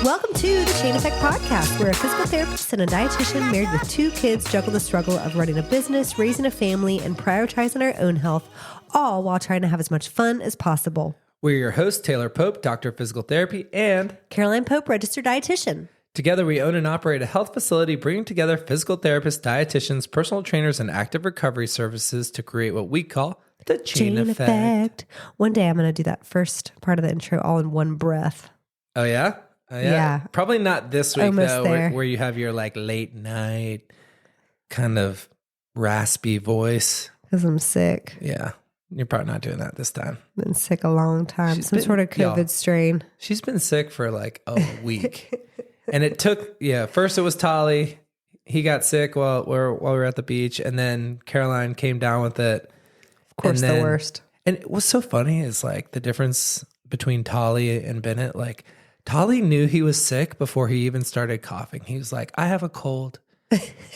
Welcome to the Chain Effect Podcast, where a physical therapist and a dietitian married with 2 kids juggle the struggle of running a business, raising a family, and prioritizing our own health, all while trying to have as much fun as possible. We're your hosts, Taylor Pope, Doctor of Physical Therapy, and Caroline Pope, registered dietitian. Together we own and operate a health facility bringing together physical therapists, dietitians, personal trainers, and active recovery services to create what we call the Chain Effect. One day I'm going to do that first part of the intro all in one breath. Oh, yeah? Yeah. Probably not this week, Almost though, there. where you have your like late night kind of raspy voice. Because I'm sick. Yeah. You're probably not doing that this time. Been sick a long time. She's Some been- sort of COVID y'all. strain. She's been sick for like a week. And it took, first it was Tolly. He got sick while we were at the beach. And then Caroline came down with it. Of course, And the worst. And what's so funny is like the difference between Tolly and Bennett. Like Tolly knew he was sick before he even started coughing. He was like, I have a cold.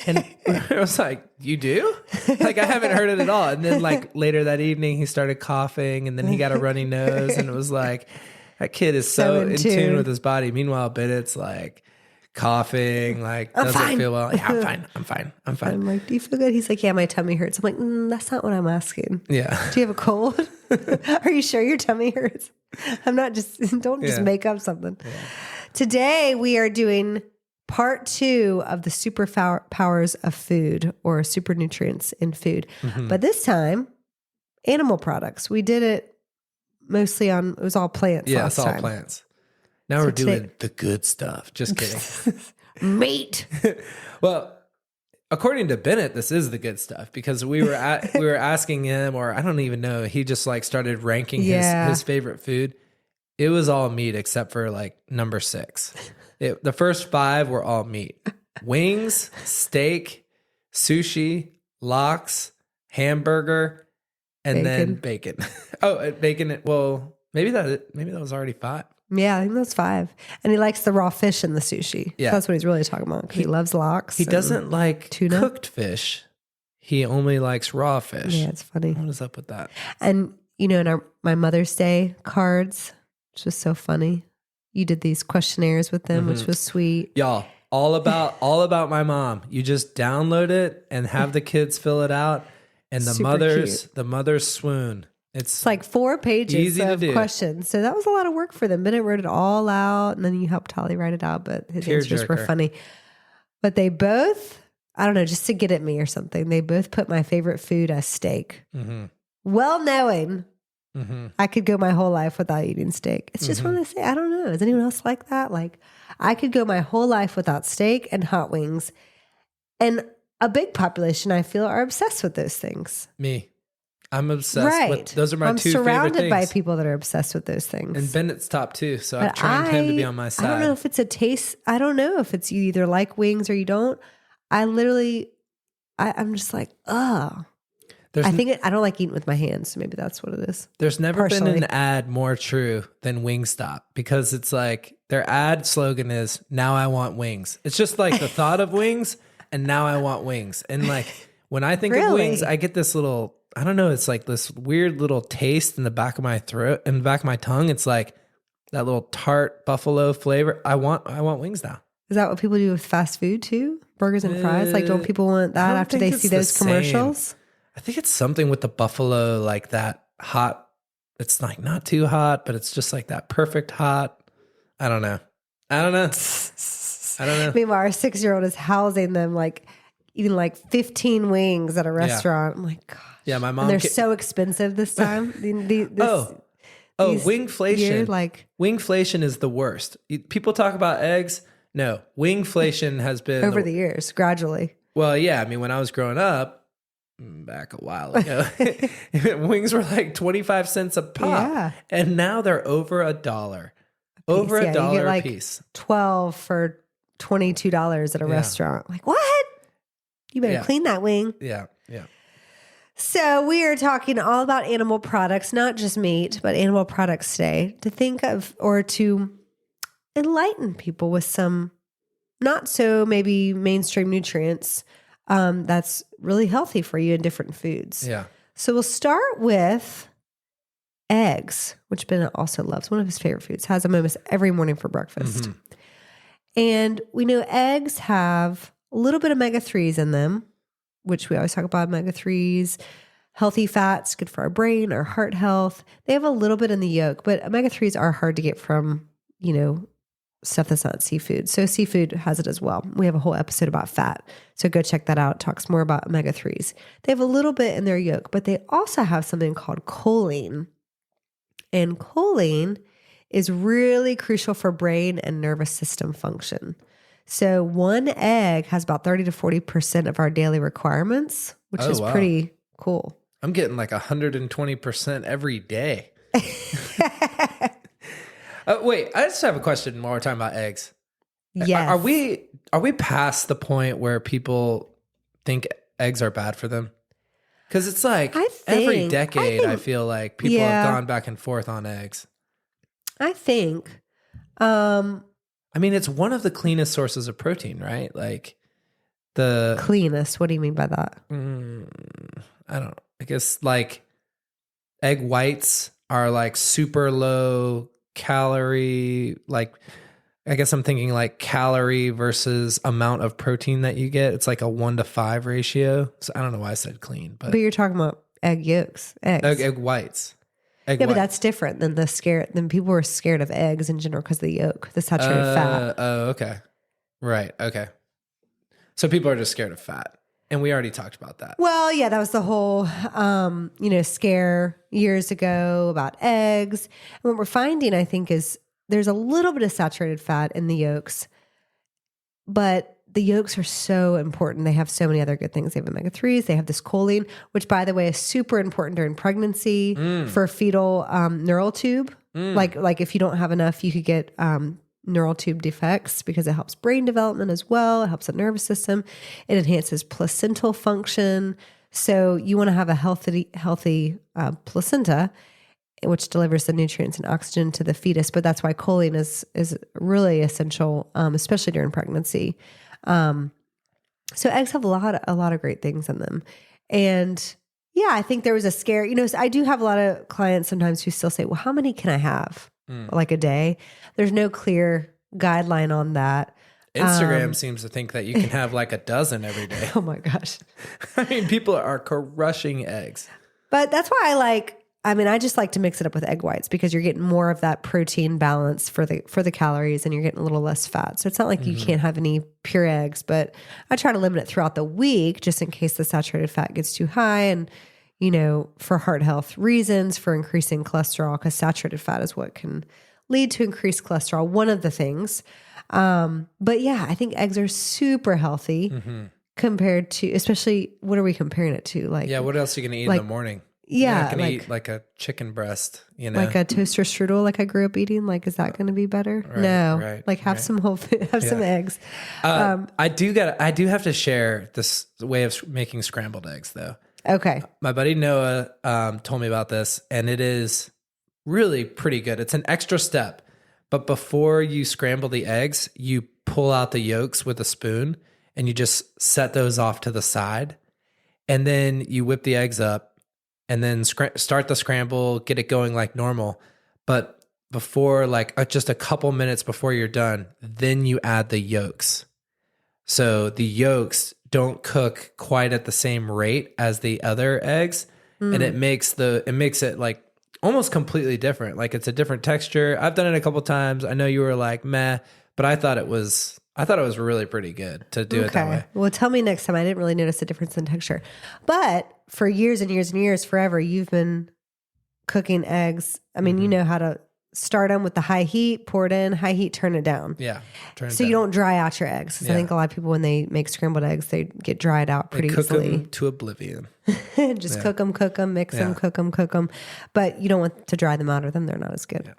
And I was like, you do? Like, I haven't heard it at all. And then like later that evening, he started coughing and then he got a runny nose. And it was like, that kid is so in tune with his body. Meanwhile, Bennett's like coughing, like doesn't feel well. Yeah, I'm fine. I'm like, do you feel good? He's like, yeah, my tummy hurts. I'm like, that's not what I'm asking. Yeah. Do you have a cold? Are you sure your tummy hurts? I'm not just, don't just Yeah. make up something. Yeah. Today we are doing part 2 of the superpowers of food, or super nutrients in food. Mm-hmm. But this time, animal products. We did it mostly on, it was all plants Yeah, last it's all time. plants. Now So we're doing today- the good stuff. Just kidding. Meat. Well, according to Bennett, this is the good stuff because we were asking him, or I don't even know. He just like started ranking his favorite food. It was all meat except for like number 6. The first 5 were all meat: wings, steak, sushi, lox, hamburger, and then bacon. Oh, bacon. Well, maybe that was already 5. Yeah, I think that's 5. And he likes the raw fish in the sushi. Yeah. So that's what he's really talking about. He loves lox. He doesn't like tuna. cooked fish. He only likes raw fish. Yeah, it's funny. What is up with that? And, you know, in my Mother's Day cards, which was so funny, you did these questionnaires with them, which was sweet. Y'all, all about my mom. You just download it and have the kids fill it out, and the mothers swoon. It's like 4 pages easy to of do. questions. So that was a lot of work for them. Bennett wrote it all out, and then you helped Holly write it out, but his answers were funny. But they both, I don't know, just to get at me or something, they both put my favorite food as steak. Mm-hmm. Well knowing Mm-hmm. I could go my whole life without eating steak. It's just one of those things. I don't know. Is anyone else like that? Like, I could go my whole life without steak and hot wings. And a big population, I feel, are obsessed with those things. Me. I'm obsessed with those. Are my I'm 2 favorite surrounded things. by people that are obsessed with those things. And Bennett's top 2, so I've trained him to be on my side. I don't know if it's a taste. I don't know if it's you either like wings or you don't. I'm just like, ugh. I don't like eating with my hands, so maybe that's what it is. There's never Partially. been an ad more true than Wingstop, because it's like their ad slogan is, now I want wings. It's just like the thought of wings and now I want wings. And like when I think of wings, I get this little, I don't know, it's like this weird little taste in the back of my throat, in the back of my tongue. It's like that little tart buffalo flavor. I want wings now. Is that what people do with fast food too? Burgers and fries? Like, don't people want that after they see those commercials? I think it's something with the buffalo, like that hot. It's like not too hot, but it's just like that perfect hot. I don't know. Meanwhile, our 6-year-old is housing them, like eating like 15 wings at a restaurant. I'm like, gosh. Yeah, my mom. And they're so expensive this time. Wingflation. Wingflation is the worst. People talk about eggs. No, wingflation has been over the years, gradually. Well, yeah. I mean, when I was growing up, back a while ago, wings were like 25 cents a pop, and now they're over $1. Over $1 a piece. 12 for $22 at a restaurant. Like, what? You better clean that wing. Yeah. So we are talking all about animal products, not just meat, but animal products today, to think of or to enlighten people with some not so maybe mainstream nutrients that's really healthy for you in different foods. Yeah. So we'll start with eggs, which Bennett also loves. One of his favorite foods. Has them almost every morning for breakfast. Mm-hmm. And we know eggs have a little bit of omega-3s in them, which we always talk about omega-3s, healthy fats, good for our brain, our heart health. They have a little bit in the yolk, but omega-3s are hard to get from, stuff that's not seafood. So seafood has it as well. We have a whole episode about fat. So go check that out. It talks more about omega-3s. They have a little bit in their yolk, but they also have something called choline. And choline is really crucial for brain and nervous system function. So one egg has about 30 to 40% of our daily requirements, which is pretty cool. I'm getting like 120% every day. Wait, I just have a question while we're talking about eggs. Yes. Are we past the point where people think eggs are bad for them? Because it's like every decade, I feel like people have gone back and forth on eggs. I think. It's one of the cleanest sources of protein, right? Like the cleanest. What do you mean by that? I guess like egg whites are like super low calorie, like I guess I'm thinking like calorie versus amount of protein that you get. It's like a 1-to-5 ratio. So I don't know why I said clean, but you're talking about egg yolks, eggs. Egg whites. But that's different than than people were scared of eggs in general because of the yolk, the saturated fat. Oh, okay. Right. Okay. So people are just scared of fat. And we already talked about that. Well, yeah, that was the whole, scare years ago about eggs. And what we're finding, I think, is there's a little bit of saturated fat in the yolks, but the yolks are so important. They have so many other good things. They have omega-3s. They have this choline, which, by the way, is super important during pregnancy for fetal neural tube. Like if you don't have enough, you could get neural tube defects because it helps brain development as well. It helps the nervous system. It enhances placental function. So you want to have a healthy placenta, which delivers the nutrients and oxygen to the fetus. But that's why choline is really essential, especially during pregnancy. So eggs have a lot of great things in them. And yeah, I think there was a scare, I do have a lot of clients sometimes who still say, well, how many can I have? Like a day? There's no clear guideline on that. Instagram seems to think that you can have like a dozen every day. Oh my gosh. People are crushing eggs. But that's why I just like to mix it up with egg whites because you're getting more of that protein balance for the calories and you're getting a little less fat. So it's not like you can't have any pure eggs, but I try to limit it throughout the week just in case the saturated fat gets too high and, for heart health reasons, for increasing cholesterol, because saturated fat is what can lead to increased cholesterol, one of the things. But yeah, I think eggs are super healthy compared to, especially, what are we comparing it to? What else are you going to eat in the morning? Yeah. You're not going to eat like a chicken breast, Like a toaster strudel like I grew up eating. Like, is that going to be better? Right, no. Right, have some whole food, some eggs. I do have to share this way of making scrambled eggs though. Okay. My buddy Noah told me about this and it is really pretty good. It's an extra step, but before you scramble the eggs, you pull out the yolks with a spoon and you just set those off to the side. And then you whip the eggs up and then start the scramble, get it going like normal. But before just a couple minutes before you're done, then you add the yolks. So the yolks don't cook quite at the same rate as the other eggs. And it makes it like almost completely different. Like it's a different texture. I've done it a couple times. I know you were like, meh, but I thought it was really pretty good to do it that way. Well, tell me next time. I didn't really notice a difference in texture. But for years and years and years, forever, you've been cooking eggs. I mean, you know how to start them with the high heat, pour it in, high heat, turn it down. Yeah. So you don't dry out your eggs. Because I think a lot of people, when they make scrambled eggs, they get dried out pretty easily. Them to oblivion. Just cook them, mix them, cook them. But you don't want to dry them out or then they're not as good. Yeah.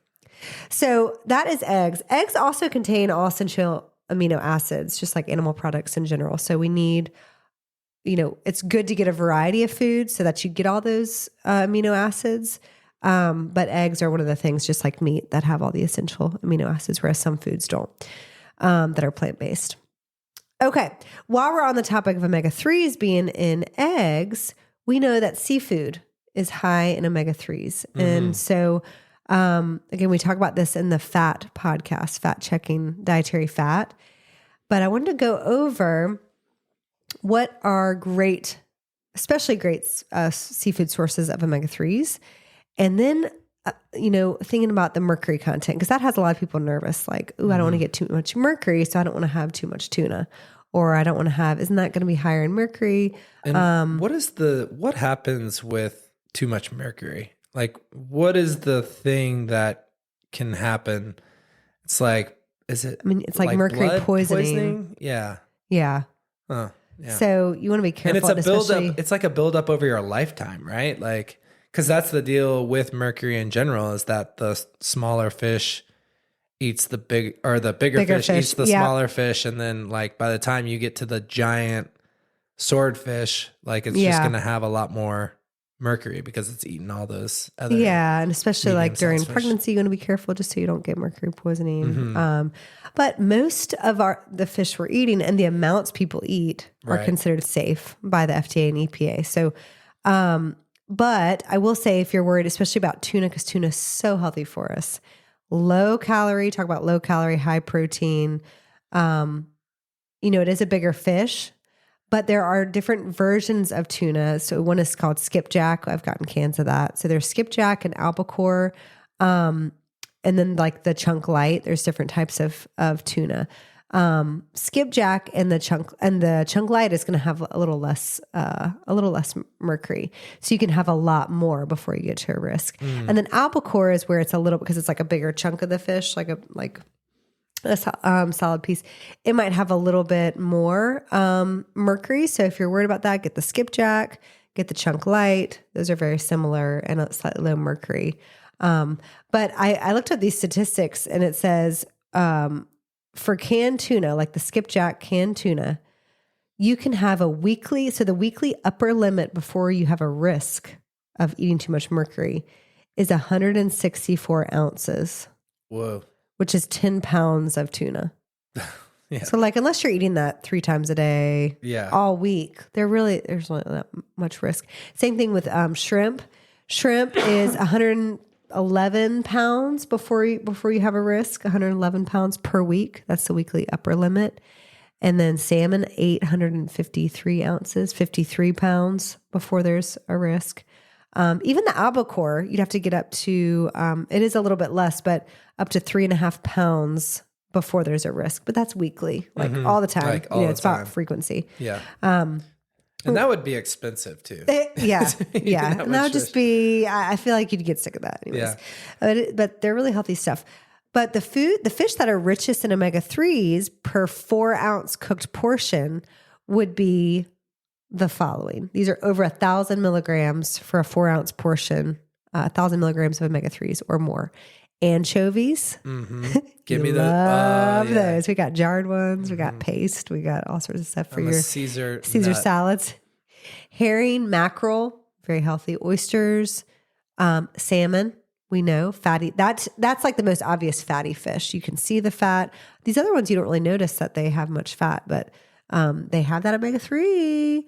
So that is eggs. Eggs also contain all essential amino acids, just like animal products in general. So we need, it's good to get a variety of foods so that you get all those amino acids. But eggs are one of the things, just like meat, that have all the essential amino acids, whereas some foods don't, that are plant-based. Okay. While we're on the topic of omega-3s being in eggs, we know that seafood is high in omega-3s. And so, again, we talk about this in the fat podcast, fat checking dietary fat. But I wanted to go over what are great, especially great seafood sources of omega-3s. And then, thinking about the mercury content, because that has a lot of people nervous. Like, ooh, I don't want to get too much mercury, so I don't want to have too much tuna. Or I don't want to have, isn't that going to be higher in mercury? And what happens with too much mercury? Like, what is the thing that can happen? It's like, it's like mercury blood poisoning. Yeah. Yeah. Oh, yeah. So you want to be careful. And it's a buildup. It's like a buildup over your lifetime, right? Like, because that's the deal with mercury in general, is that the smaller fish eats the bigger fish eats the smaller fish, and then like by the time you get to the giant swordfish, like it's just gonna have a lot more mercury because it's eating all those other and especially like during pregnancy, you want to be careful just so you don't get mercury poisoning. But most of the fish we're eating and the amounts people eat are considered safe by the FDA and EPA. So, but I will say, if you're worried, especially about tuna, because tuna is so healthy for us. Low calorie, talk about low calorie, high protein. It is a bigger fish, but there are different versions of tuna. So one is called skipjack. I've gotten cans of that. So there's skipjack and albacore. And then like the chunk light, there's different types of tuna. Skipjack and the chunk light is going to have a little less mercury, so you can have a lot more before you get to a risk. And then albacore is where it's a little, because it's like a bigger chunk of the fish, like a solid piece. It might have a little bit more mercury. So if you're worried about that, get the skipjack, get the chunk light. Those are very similar and a slightly low mercury. But I looked at these statistics, and it says, for canned tuna, like the skipjack canned tuna, you can have the weekly upper limit before you have a risk of eating too much mercury is 164 ounces. Whoa. Which is 10 pounds of tuna. Yeah. So like, unless you're eating that 3 times a day, all week, there's not that much risk. Same thing with shrimp. Shrimp is 111 pounds before you have a risk, 111 pounds per week. That's the weekly upper limit. And then salmon, 853 ounces, 53 pounds before there's a risk. Even the albacore, you'd have to get up to, it is a little bit less, but up to 3.5 pounds before there's a risk. But that's weekly, like all the time. Like all the it's time. about frequency. Yeah. And that would be expensive too. Yeah. And that would just be, I feel like you'd get sick of that anyways. Yeah. But they're really healthy stuff. But the fish that are richest in omega-3s per 4-ounce cooked portion would be the following. These are over 1,000 milligrams for a 4-ounce portion, 1,000 milligrams of omega-3s or more. Anchovies. Give me love those. We got jarred ones. We got paste. We got all sorts of stuff for your Caesar salads. Herring, mackerel, very healthy. Oysters, salmon. We know fatty. That's like the most obvious fatty fish. You can see the fat. These other ones you don't really notice that they have much fat, but they have that omega-3.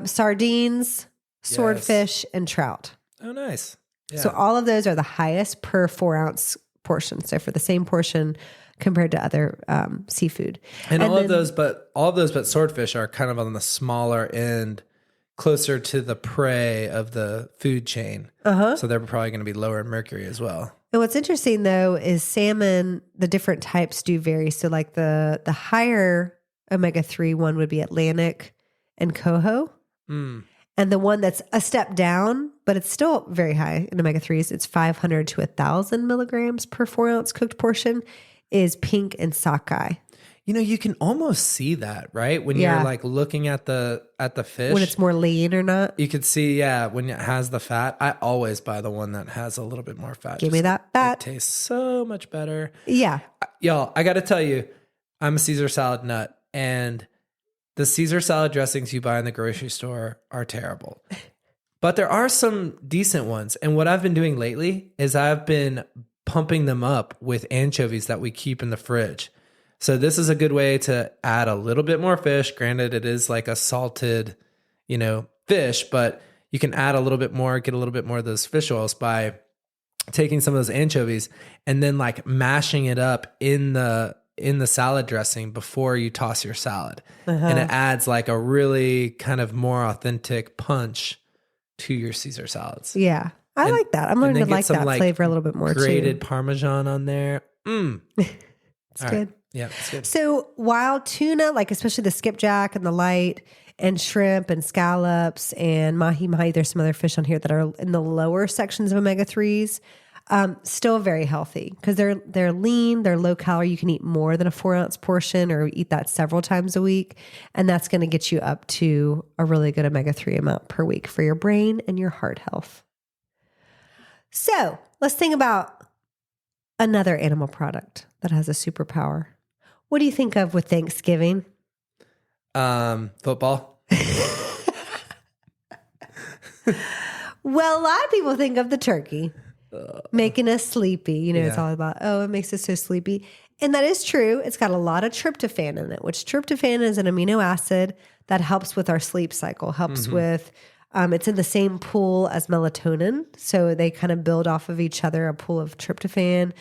Sardines, swordfish, and trout. Oh, nice. Yeah. So all of those are the highest per 4-ounce portion. So for the same portion compared to other seafood. And all of those but swordfish are kind of on the smaller end, closer to the prey of the food chain. So they're probably going to be lower in mercury as well. And what's interesting though is salmon, the different types do vary. So like the higher omega-3 one would be Atlantic and Coho. And the one that's a step down, but it's still very high in omega-3s, it's 500 to 1,000 milligrams per 4-ounce cooked portion, is pink and sockeye. You know, you can almost see that, right? When you're like looking at the fish. When it's more lean or not. You could see, when it has the fat. I always buy the one that has a little bit more fat. Give me that fat. It tastes so much better. Yeah. Y'all, I got to tell you, I'm a Caesar salad nut, and the Caesar salad dressings you buy in the grocery store are terrible. But there are some decent ones. And what I've been doing lately is I've been pumping them up with anchovies that we keep in the fridge. So this is a good way to add a little bit more fish. Granted, it is like a salted, fish, but you can add a little bit more, get a little bit more of those fish oils by taking some of those anchovies and then like mashing it up in the in the salad dressing before you toss your salad. And it adds like a really kind of more authentic punch to your Caesar salads. Yeah. I like that. I'm learning to like that flavor a little bit more grated Parmesan on there. It's good. Right. Yeah, it's good. So while tuna, like especially the skipjack and the light and shrimp and scallops and mahi-mahi, there's some other fish on here that are in the lower sections of omega-3s, still very healthy because they're lean, they're low calorie. You can eat more than a 4-ounce portion or eat that several times a week. And that's going to get you up to a really good omega-3 amount per week for your brain and your heart health. So let's think about another animal product that has a superpower. What do you think of with Thanksgiving? Football. Well, a lot of people think of the turkey making us sleepy. It's all about, it makes us so sleepy. And that is true. It's got a lot of tryptophan in it, which tryptophan is an amino acid that helps with our sleep cycle, helps with, it's in the same pool as melatonin. So they kind of build off of each other. A pool of tryptophan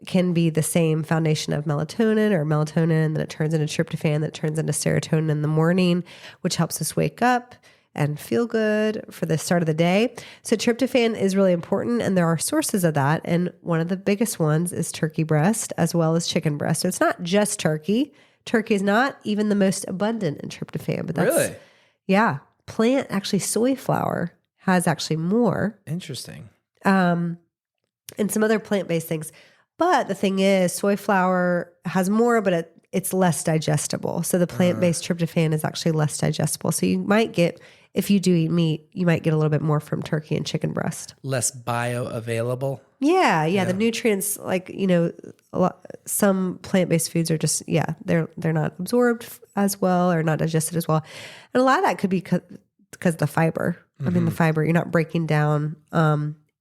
can be the same foundation of melatonin, and then it turns into tryptophan, that turns into serotonin in the morning, which helps us wake up and feel good for the start of the day. So tryptophan is really important, and there are sources of that. And one of the biggest ones is turkey breast as well as chicken breast. So it's not just turkey. Turkey is not even the most abundant in tryptophan, but that's really, plant, actually soy flour has actually more. Interesting. And some other plant-based things. But the thing is, soy flour has more, but it's less digestible. So the plant-based tryptophan is actually less digestible. So you might get, if you do eat meat, you might get a little bit more from turkey and chicken breast. Less bioavailable. Yeah. The nutrients, some plant-based foods are just, they're not absorbed as well or not digested as well. And a lot of that could be because of the fiber. I mean, the fiber, you're not breaking down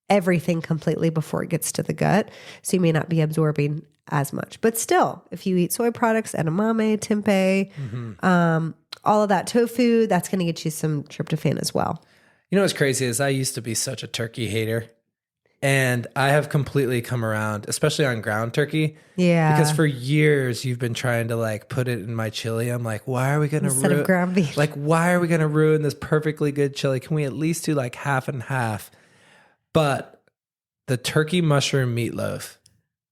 everything completely before it gets to the gut. So you may not be absorbing as much. But still, if you eat soy products, edamame, tempeh, all of that tofu, that's going to get you some tryptophan as well. You know what's crazy is I used to be such a turkey hater. And I have completely come around, especially on ground turkey. Yeah. Because for years you've been trying to put it in my chili. I'm like, why are we going to instead of ground beef? Why are we going to ruin this perfectly good chili? Can we at least do half and half? But the turkey mushroom meatloaf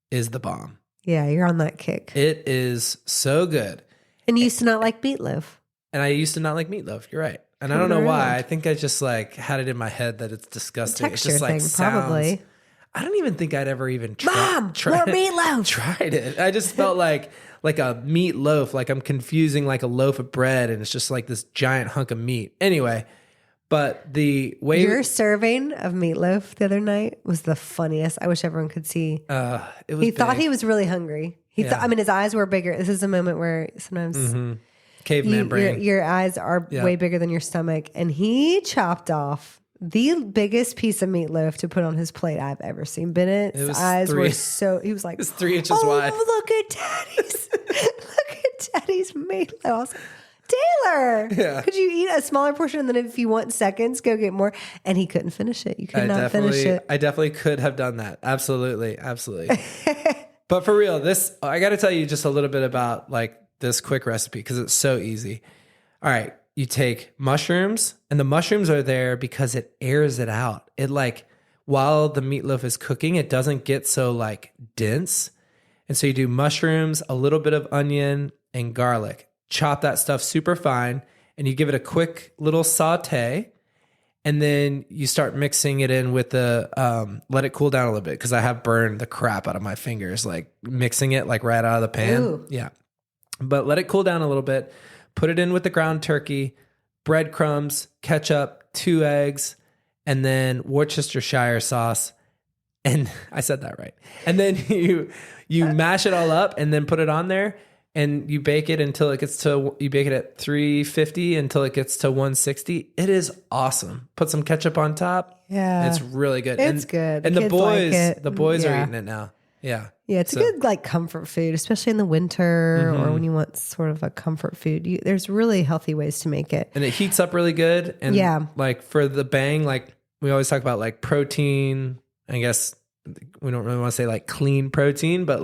is the bomb. Yeah, you're on that kick. It is so good. And you used to not like meatloaf. And I used to not like meatloaf. You're right. And I don't know why. I think I just had it in my head that it's disgusting. Texture it just thing, sounds, probably. I don't even think I'd ever even tried more meatloaf. Tried it. I just felt like a meatloaf, like I'm confusing a loaf of bread and it's just this giant hunk of meat. Anyway, but the way your serving of meatloaf the other night was the funniest. I wish everyone could see. It was he thought he was really hungry. He thought, his eyes were bigger. This is a moment where sometimes caveman brain. Your eyes are way bigger than your stomach. And he chopped off the biggest piece of meatloaf to put on his plate I've ever seen. Bennett's eyes were so, he was like, it's 3 inches wide. Look at Daddy's, look at Daddy's meatloaf. I was like, Taylor, could you eat a smaller portion and then if you want seconds, go get more? And he couldn't finish it. You could not finish it. I definitely could have done that. Absolutely. But for real, I got to tell you just a little bit about this quick recipe because it's so easy. All right. You take mushrooms and the mushrooms are there because it airs it out. It while the meatloaf is cooking, it doesn't get so dense. And so you do mushrooms, a little bit of onion and garlic. Chop that stuff super fine and you give it a quick little saute and then you start mixing it in with let it cool down a little bit because I have burned the crap out of my fingers mixing it right out of the pan. Ooh. Yeah. But let it cool down a little bit. Put it in with the ground turkey, breadcrumbs, ketchup, 2 eggs, and then Worcestershire sauce. And I said that right. And then you mash it all up and then put it on there. And you bake it until it gets you bake it at 350 until it gets to 160. It is awesome. Put some ketchup on top. Yeah. It's really good. It's good. And the kids boys are eating it now. Yeah. Yeah. It's a good comfort food, especially in the winter or when you want sort of a comfort food. There's really healthy ways to make it. And it heats up really good. And for the bang, we always talk about protein. I guess we don't really want to say clean protein, but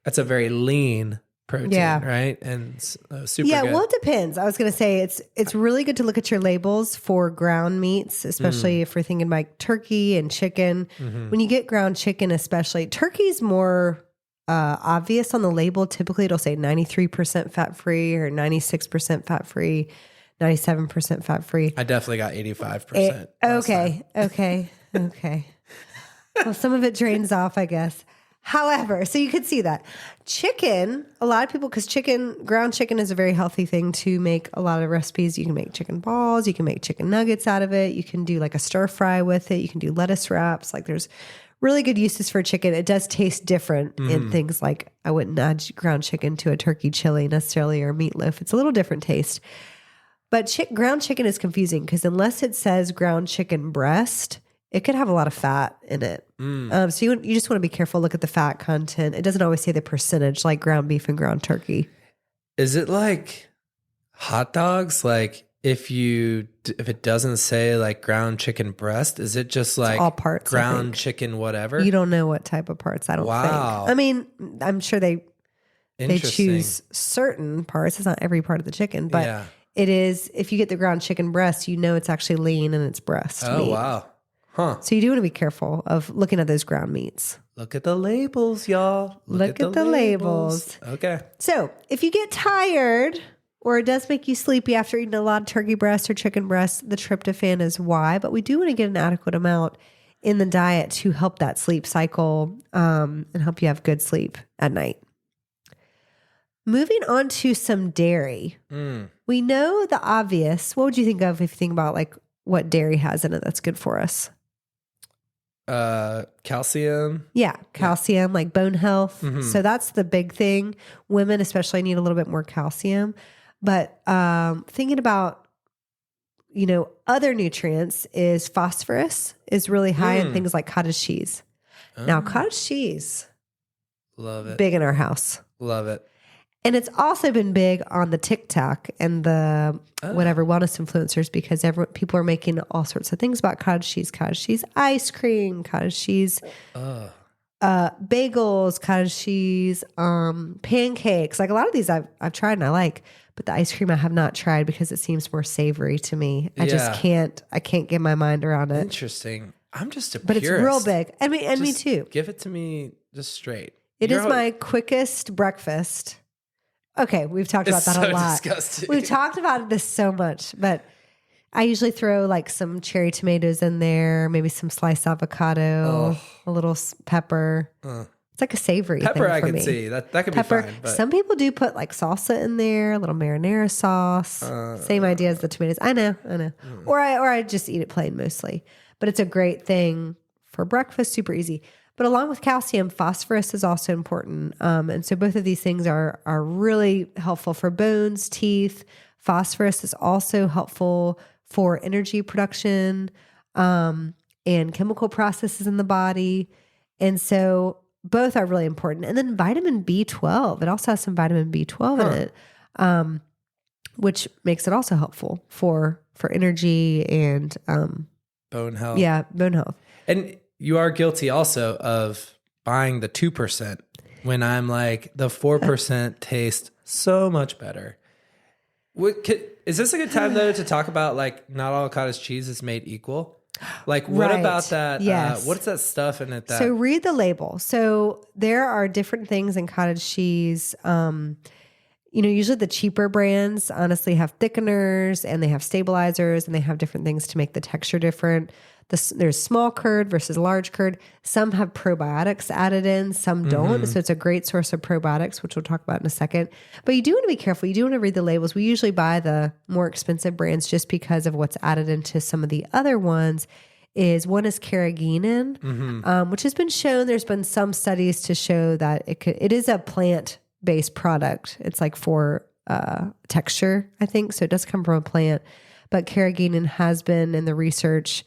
that's a very lean protein, right? And super good. Well, it depends. I was going to say it's really good to look at your labels for ground meats, especially if we're thinking like turkey and chicken. When you get ground chicken, especially, turkey's more obvious on the label. Typically, it'll say 93% fat-free or 96% fat-free, 97% fat-free. I definitely got 85%. Okay. Well, some of it drains off, I guess. However, so you could see that. Chicken, a lot of people, because ground chicken is a very healthy thing to make a lot of recipes. You can make chicken balls, you can make chicken nuggets out of it. You can do like a stir fry with it. You can do lettuce wraps. Like there's really good uses for chicken. It does taste different in things like I wouldn't add ground chicken to a turkey chili necessarily or meatloaf. It's a little different taste. But ground chicken is confusing because unless it says ground chicken breast, it could have a lot of fat in it. So you just want to be careful. Look at the fat content. It doesn't always say the percentage like ground beef and ground turkey. Is it like hot dogs? Like if it doesn't say like ground chicken breast, is it just like all parts, ground chicken whatever? You don't know what type of parts. I don't think. I mean, I'm sure they choose certain parts. It's not every part of the chicken, but it is. If you get the ground chicken breast, you know it's actually lean and it's breast meat. Wow. Huh. So you do want to be careful of looking at those ground meats. Look at the labels, y'all. Look at the labels. Okay. So if you get tired or it does make you sleepy after eating a lot of turkey breast or chicken breast, the tryptophan is why. But we do want to get an adequate amount in the diet to help that sleep cycle and help you have good sleep at night. Moving on to some dairy. We know the obvious. What would you think of if you think about like what dairy has in it that's good for us? Calcium. Yeah, calcium, like bone health. So that's the big thing. Women especially need a little bit more calcium. But thinking about, other nutrients is phosphorus is really high in things like cottage cheese. Now, cottage cheese. Love it. Big in our house. Love it. And it's also been big on the TikTok and the whatever wellness influencers because people are making all sorts of things about cottage cheese ice cream, cottage cheese bagels, cottage cheese pancakes. Like a lot of these I've tried and I like, but the ice cream I have not tried because it seems more savory to me. I just can't get my mind around it. Interesting. I'm just a but purist. It's real big. And me too. Give it to me just straight. It is my quickest breakfast. Okay, we've talked about that a lot. Disgusting. We've talked about this so much, but I usually throw like some cherry tomatoes in there, maybe some sliced avocado, a little pepper. It's like a savory pepper. Thing for I can me. see that could be fine. But some people do put like salsa in there, a little marinara sauce. Same idea as the tomatoes. I know. Or I just eat it plain mostly. But it's a great thing for breakfast. Super easy. But along with calcium, phosphorus is also important. And so both of these things are really helpful for bones, teeth. Phosphorus is also helpful for energy production and chemical processes in the body. And so both are really important. And then vitamin B12, it also has some vitamin B12 in it, which makes it also helpful for energy and bone health. Yeah, bone health. And you are guilty also of buying the 2% when I'm like, the 4% tastes so much better. Is this a good time though to talk about like not all cottage cheese is made equal? Like what about that? Yes. What's that stuff in it? So read the label. So there are different things in cottage cheese. Usually the cheaper brands honestly have thickeners and they have stabilizers and they have different things to make the texture different. There's small curd versus large curd. Some have probiotics added in, some don't. So it's a great source of probiotics, which we'll talk about in a second. But you do want to be careful. You do want to read the labels. We usually buy the more expensive brands just because of what's added into some of the other ones. One is carrageenan, which has been shown. There's been some studies to show that it is a plant-based product. It's like for texture, I think. So it does come from a plant. But carrageenan has been in the research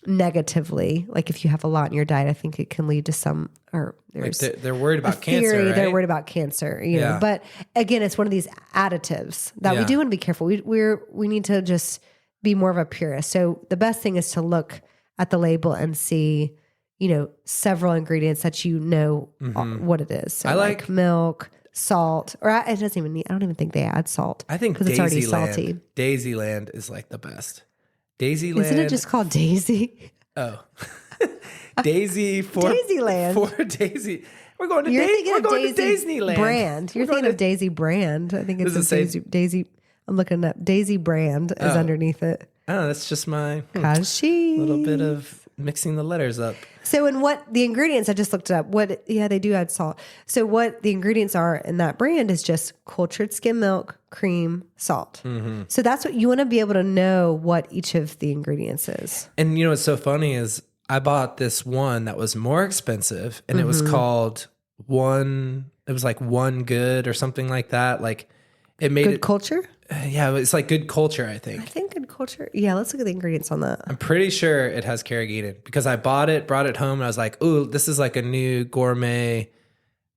negatively. Like if you have a lot in your diet, I think it can lead to some, or there's like they're worried about cancer, right? They're worried about cancer, know, but again, it's one of these additives that we do want to be careful. We need to just be more of a purist. So the best thing is to look at the label and see, several ingredients that what it is. So I like milk, salt, or it doesn't even need, I don't even think they add salt. I think because it's already salty. Daisyland is like the best. Daisyland. Isn't it just called Daisy? Oh. Daisy for Daisyland. For Daisy. We're going to Disneyland. Brand. You're thinking of Daisy Brand. I think it's a Daisy. I'm looking up. Daisy Brand is underneath it. Oh, that's just my little bit of mixing the letters up. So, in what the ingredients, I just looked it up. They do add salt. So, what the ingredients are in that brand is just cultured skim milk, cream, salt. Mm-hmm. So, that's what you want to be able to know what each of the ingredients is. And what's so funny is I bought this one that was more expensive, and it was called One. It was like One Good or something like that. Like it made Good Culture. Yeah, it's like Good Culture. I think Good Culture. Yeah, let's look at the ingredients on that. I'm pretty sure it has carrageenan because I brought it home, and I was like, "Ooh, this is like a new gourmet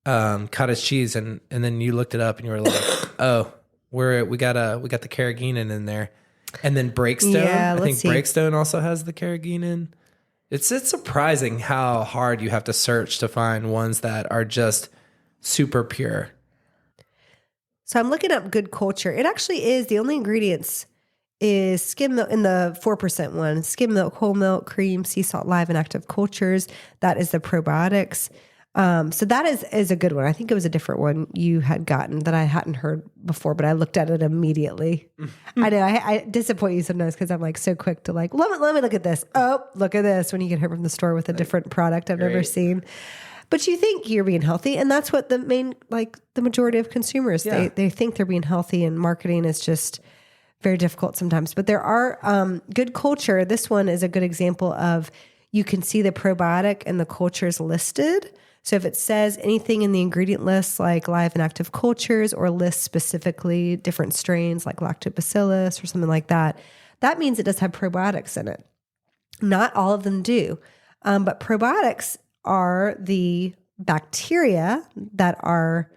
cottage cheese." And then you looked it up, and you were like, "Oh, we got the carrageenan in there." And then Breakstone. Yeah, I think Breakstone also has the carrageenan. It's surprising how hard you have to search to find ones that are just super pure. So I'm looking up Good Culture. It actually is, the only ingredients is skim milk in the 4% one, skim milk, whole milk, cream, sea salt, live and active cultures. That is the probiotics. So that is a good one. I think it was a different one you had gotten that I hadn't heard before, but I looked at it immediately. I know I disappoint you sometimes because I'm like so quick to like, let me look at this. Oh, look at this when you get home from the store with a different product I've never seen. But you think you're being healthy, and that's what the majority of consumers, they think they're being healthy, and marketing is just very difficult sometimes. But there are Good Culture. This one is a good example of, you can see the probiotic and the cultures listed. So if it says anything in the ingredient list, like live and active cultures, or lists specifically different strains like lactobacillus or something like that, that means it does have probiotics in it. Not all of them do, but probiotics are the bacteria that are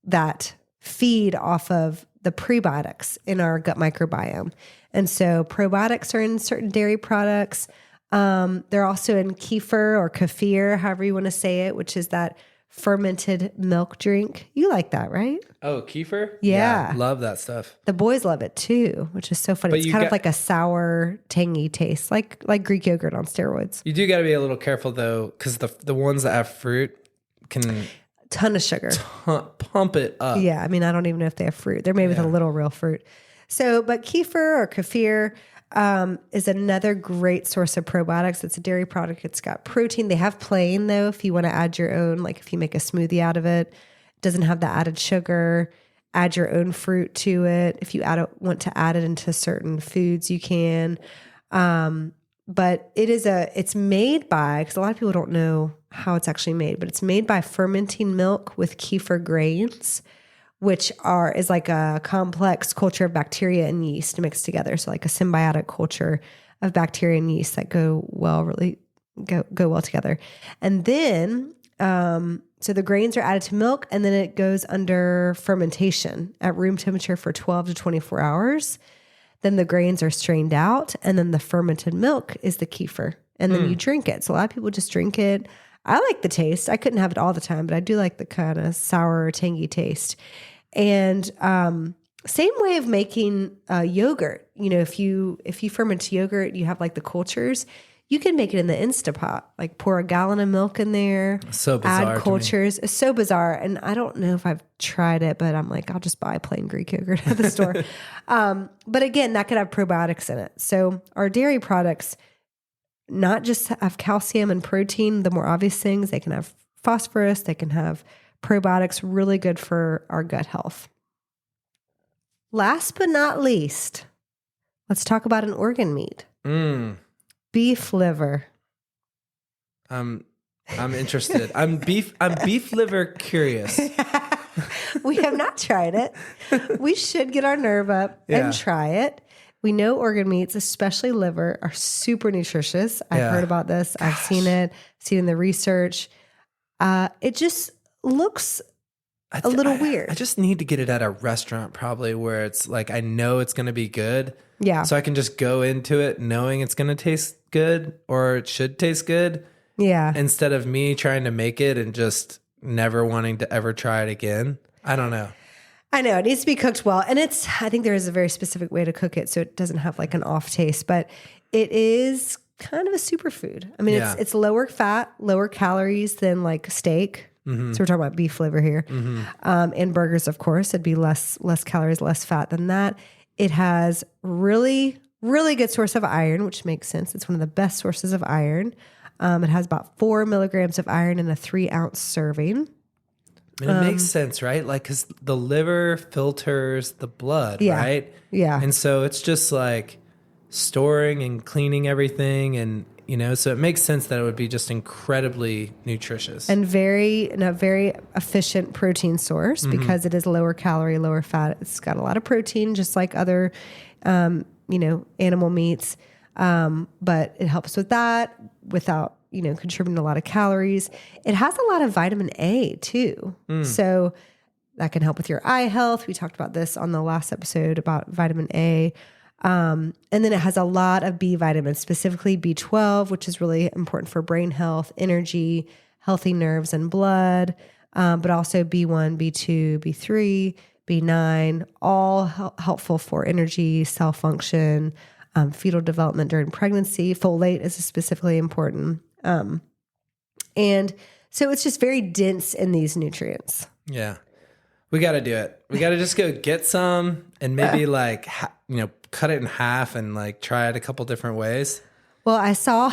that feed off of the prebiotics in our gut microbiome. And so probiotics are in certain dairy products. They're also in kefir or kefir, however you want to say it, which is that fermented milk drink. You like that, right? Oh, kefir? Yeah. Love that stuff. The boys love it too, which is so funny. But it's kind of like a sour, tangy taste, like Greek yogurt on steroids. You do got to be a little careful though, because the ones that have fruit can... ton of sugar. Pump it up. Yeah, I mean, I don't even know if they have fruit. They're made with a little real fruit. So, but kefir or kefir is another great source of probiotics. It's a dairy product. It's got protein. They have plain though, if you want to add your own, like if you make a smoothie out of it. It doesn't have the added sugar. Add your own fruit to it. If you want to add it into certain foods, you can. But it's made by, because a lot of people don't know how it's actually made, but it's made by fermenting milk with kefir grains, which is like a complex culture of bacteria and yeast mixed together. So like a symbiotic culture of bacteria and yeast that go well together. And then, so the grains are added to milk, and then it goes under fermentation at room temperature for 12 to 24 hours. Then the grains are strained out, and then the fermented milk is the kefir. And then you drink it. So a lot of people just drink it. I like the taste. I couldn't have it all the time, but I do like the kind of sour, tangy taste. And same way of making yogurt. If you ferment yogurt, you have like the cultures. You can make it in the Instapot, like pour a gallon of milk in there, so bizarre, add cultures. It's so bizarre. And I don't know if I've tried it, but I'm like, I'll just buy plain Greek yogurt at the store. But again, that could have probiotics in it. So our dairy products not just have calcium and protein, the more obvious things, they can have phosphorus, they can have probiotics, really good for our gut health. Last but not least, let's talk about an organ meat. Beef liver. I'm interested. I'm beef liver curious. We have not tried it. We should get our nerve up and try it. We know organ meats, especially liver, are super nutritious. I've heard about this. I've seen it in the research. It just looks a little weird. I just need to get it at a restaurant probably where it's like, I know it's going to be good. Yeah. So I can just go into it knowing it's going to taste good, or it should taste good. Yeah. Instead of me trying to make it and just never wanting to ever try it again. I don't know. I know it needs to be cooked well. And I think there is a very specific way to cook it so it doesn't have like an off taste, but it is kind of a superfood. I mean, it's lower fat, lower calories than like steak. Mm-hmm. So we're talking about beef liver here. Mm-hmm. And burgers, of course, it'd be less calories, less fat than that. It has really, really good source of iron, which makes sense. It's one of the best sources of iron. It has about 4 milligrams of iron in a 3-ounce serving. And it makes sense, right? Like, because the liver filters the blood, right? Yeah. And so it's just like storing and cleaning everything. And, so it makes sense that it would be just incredibly nutritious. And a very efficient protein source because it is lower calorie, lower fat. It's got a lot of protein, just like other, animal meats. But it helps with that without, contributing a lot of calories. It has a lot of vitamin A too. So that can help with your eye health. We talked about this on the last episode about vitamin A. And then it has a lot of B vitamins, specifically B12, which is really important for brain health, energy, healthy nerves and blood, but also B1, B2, B3, B9, all helpful for energy, cell function, fetal development during pregnancy. Folate is specifically important. And so it's just very dense in these nutrients. Yeah. We got to do it. We got to just go get some and maybe cut it in half and like try it a couple different ways. Well, I saw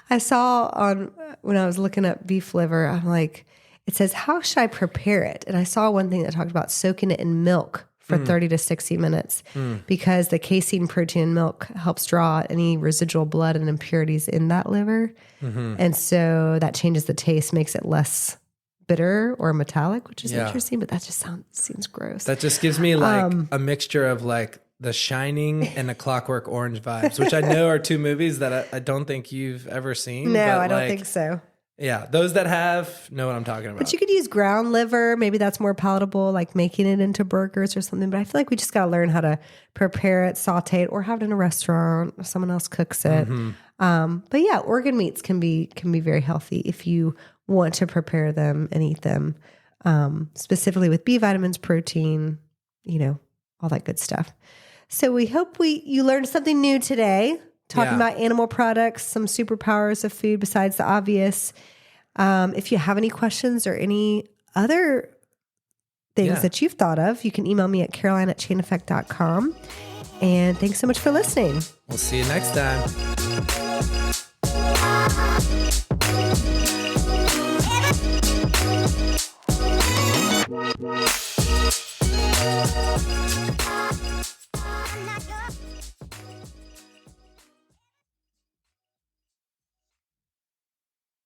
on when I was looking up beef liver, I'm like, it says, how should I prepare it? And I saw one thing that talked about soaking it in milk for 30 to 60 minutes because the casein protein in milk helps draw out any residual blood and impurities in that liver. Mm-hmm. And so that changes the taste, makes it less bitter or metallic, which is interesting, but that just seems gross. That just gives me like a mixture of like The Shining and A Clockwork Orange vibes, which I know are 2 movies that I don't think you've ever seen. No, I don't think so. Yeah, those that have know what I'm talking about. But you could use ground liver. Maybe that's more palatable, like making it into burgers or something. But I feel like we just got to learn how to prepare it, saute it, or have it in a restaurant or someone else cooks it. Mm-hmm. But yeah, organ meats can be very healthy if you want to prepare them and eat them, specifically with B vitamins, protein, all that good stuff. So we hope you learned something new today, talking about animal products, some superpowers of food besides the obvious. If you have any questions or any other things that you've thought of, you can email me at caroline@chaineffect.com. And thanks so much for listening. We'll see you next time.